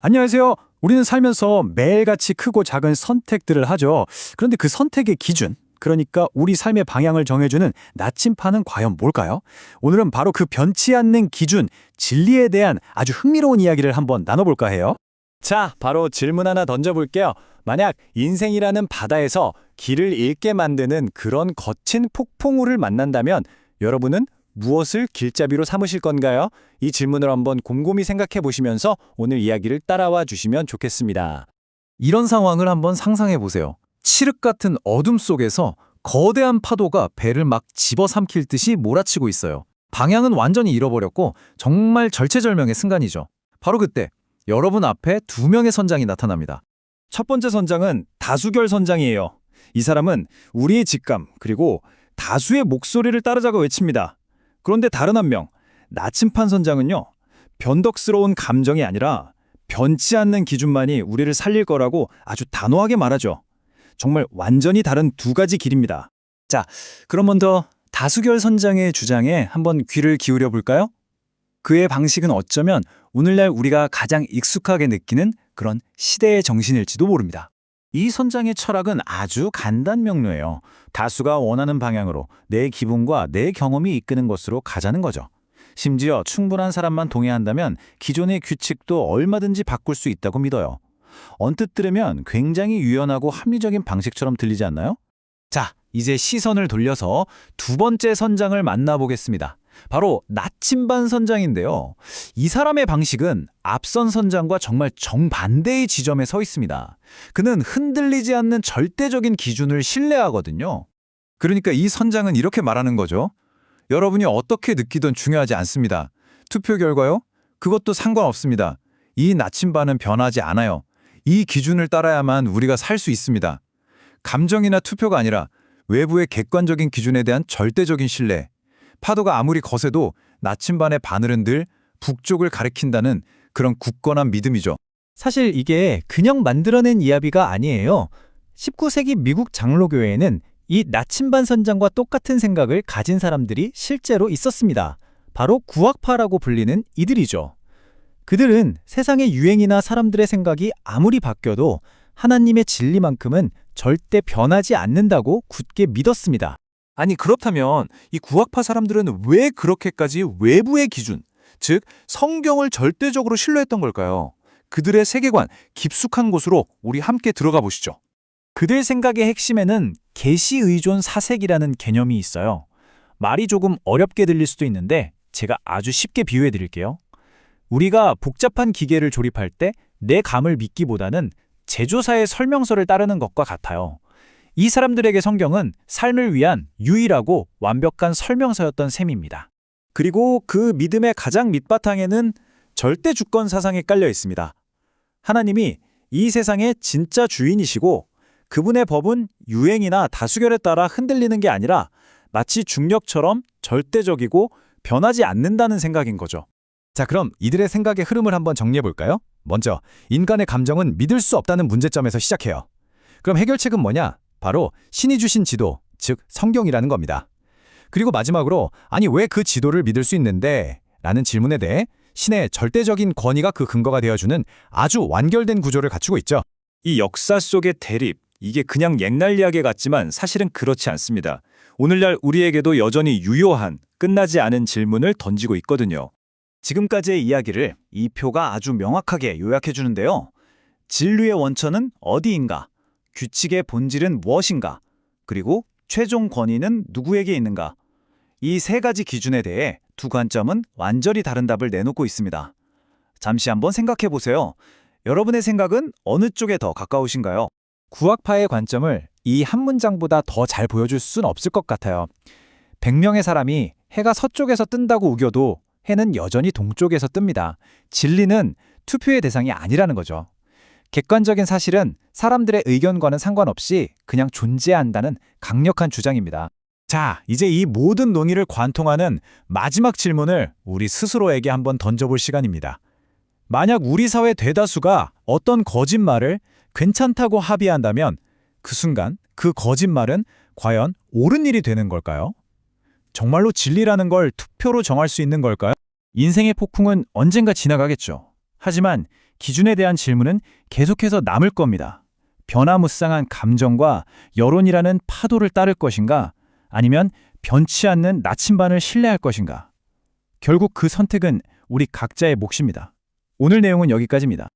안녕하세요. 우리는 살면서 매일같이 크고 작은 선택들을 하죠. 그런데 그 선택의 기준, 그러니까 우리 삶의 방향을 정해주는 나침판은 과연 뭘까요? 오늘은 바로 그 변치 않는 기준, 진리에 대한 아주 흥미로운 이야기를 한번 나눠볼까 해요. 자, 바로 질문 하나 던져볼게요. 만약 인생이라는 바다에서 길을 잃게 만드는 그런 거친 폭풍우를 만난다면 여러분은 무엇을 길잡이로 삼으실 건가요? 이 질문을 한번 곰곰이 생각해 보시면서 오늘 이야기를 따라와 주시면 좋겠습니다. 이런 상황을 한번 상상해 보세요. 칠흑 같은 어둠 속에서 거대한 파도가 배를 막 집어삼킬 듯이 몰아치고 있어요. 방향은 완전히 잃어버렸고 정말 절체절명의 순간이죠. 바로 그때 여러분 앞에 두 명의 선장이 나타납니다. 첫 번째 선장은 다수결 선장이에요. 이 사람은 우리의 직감 그리고 다수의 목소리를 따르자고 외칩니다. 그런데 다른 한 명, 나침판 선장은요, 변덕스러운 감정이 아니라 변치 않는 기준만이 우리를 살릴 거라고 아주 단호하게 말하죠. 정말 완전히 다른 두 가지 길입니다. 자, 그럼 먼저 다수결 선장의 주장에 한번 귀를 기울여 볼까요? 그의 방식은 어쩌면 오늘날 우리가 가장 익숙하게 느끼는 그런 시대의 정신일지도 모릅니다. 이 선장의 철학은 아주 간단명료해요. 다수가 원하는 방향으로 내 기분과 내 경험이 이끄는 것으로 가자는 거죠. 심지어 충분한 사람만 동의한다면 기존의 규칙도 얼마든지 바꿀 수 있다고 믿어요. 언뜻 들으면 굉장히 유연하고 합리적인 방식처럼 들리지 않나요? 자, 이제 시선을 돌려서 두 번째 선장을 만나보겠습니다. 바로 나침반 선장인데요. 이 사람의 방식은 앞선 선장과 정말 정반대의 지점에 서 있습니다. 그는 흔들리지 않는 절대적인 기준을 신뢰하거든요. 그러니까 이 선장은 이렇게 말하는 거죠. 여러분이 어떻게 느끼든 중요하지 않습니다. 투표 결과요? 그것도 상관없습니다. 이 나침반은 변하지 않아요. 이 기준을 따라야만 우리가 살 수 있습니다. 감정이나 투표가 아니라 외부의 객관적인 기준에 대한 절대적인 신뢰. 파도가 아무리 거세도 나침반의 바늘은 늘 북쪽을 가리킨다는 그런 굳건한 믿음이죠. 사실 이게 그냥 만들어낸 이야기가 아니에요. 19세기 미국 장로교회에는 이 나침반 선장과 똑같은 생각을 가진 사람들이 실제로 있었습니다. 바로 구학파라고 불리는 이들이죠. 그들은 세상의 유행이나 사람들의 생각이 아무리 바뀌어도 하나님의 진리만큼은 절대 변하지 않는다고 굳게 믿었습니다. 아니 그렇다면 이 구학파 사람들은 왜 그렇게까지 외부의 기준, 즉 성경을 절대적으로 신뢰했던 걸까요? 그들의 세계관, 깊숙한 곳으로 우리 함께 들어가 보시죠. 그들 생각의 핵심에는 계시 의존 사색이라는 개념이 있어요. 말이 조금 어렵게 들릴 수도 있는데 제가 아주 쉽게 비유해 드릴게요. 우리가 복잡한 기계를 조립할 때 내 감을 믿기보다는 제조사의 설명서를 따르는 것과 같아요. 이 사람들에게 성경은 삶을 위한 유일하고 완벽한 설명서였던 셈입니다. 그리고 그 믿음의 가장 밑바탕에는 절대 주권 사상이 깔려 있습니다. 하나님이 이 세상의 진짜 주인이시고 그분의 법은 유행이나 다수결에 따라 흔들리는 게 아니라 마치 중력처럼 절대적이고 변하지 않는다는 생각인 거죠. 자, 그럼 이들의 생각의 흐름을 한번 정리해 볼까요? 먼저 인간의 감정은 믿을 수 없다는 문제점에서 시작해요. 그럼 해결책은 뭐냐? 바로 신이 주신 지도, 즉 성경이라는 겁니다. 그리고 마지막으로 아니 왜 그 지도를 믿을 수 있는데? 라는 질문에 대해 신의 절대적인 권위가 그 근거가 되어주는 아주 완결된 구조를 갖추고 있죠. 이 역사 속의 대립, 이게 그냥 옛날 이야기 같지만 사실은 그렇지 않습니다. 오늘날 우리에게도 여전히 유효한, 끝나지 않은 질문을 던지고 있거든요. 지금까지의 이야기를 이 표가 아주 명확하게 요약해 주는데요. 진리의 원천은 어디인가? 규칙의 본질은 무엇인가? 그리고 최종 권위는 누구에게 있는가? 이 세 가지 기준에 대해 두 관점은 완전히 다른 답을 내놓고 있습니다. 잠시 한번 생각해 보세요. 여러분의 생각은 어느 쪽에 더 가까우신가요? 구학파의 관점을 이 한 문장보다 더 잘 보여줄 수는 없을 것 같아요. 100명의 사람이 해가 서쪽에서 뜬다고 우겨도 해는 여전히 동쪽에서 뜹니다. 진리는 투표의 대상이 아니라는 거죠. 객관적인 사실은 사람들의 의견과는 상관없이 그냥 존재한다는 강력한 주장입니다. 자, 이제 이 모든 논의를 관통하는 마지막 질문을 우리 스스로에게 한번 던져볼 시간입니다. 만약 우리 사회 대다수가 어떤 거짓말을 괜찮다고 합의한다면 그 순간 그 거짓말은 과연 옳은 일이 되는 걸까요? 정말로 진리라는 걸 투표로 정할 수 있는 걸까요? 인생의 폭풍은 언젠가 지나가겠죠. 하지만 기준에 대한 질문은 계속해서 남을 겁니다. 변화무쌍한 감정과 여론이라는 파도를 따를 것인가? 아니면 변치 않는 나침반을 신뢰할 것인가? 결국 그 선택은 우리 각자의 몫입니다. 오늘 내용은 여기까지입니다.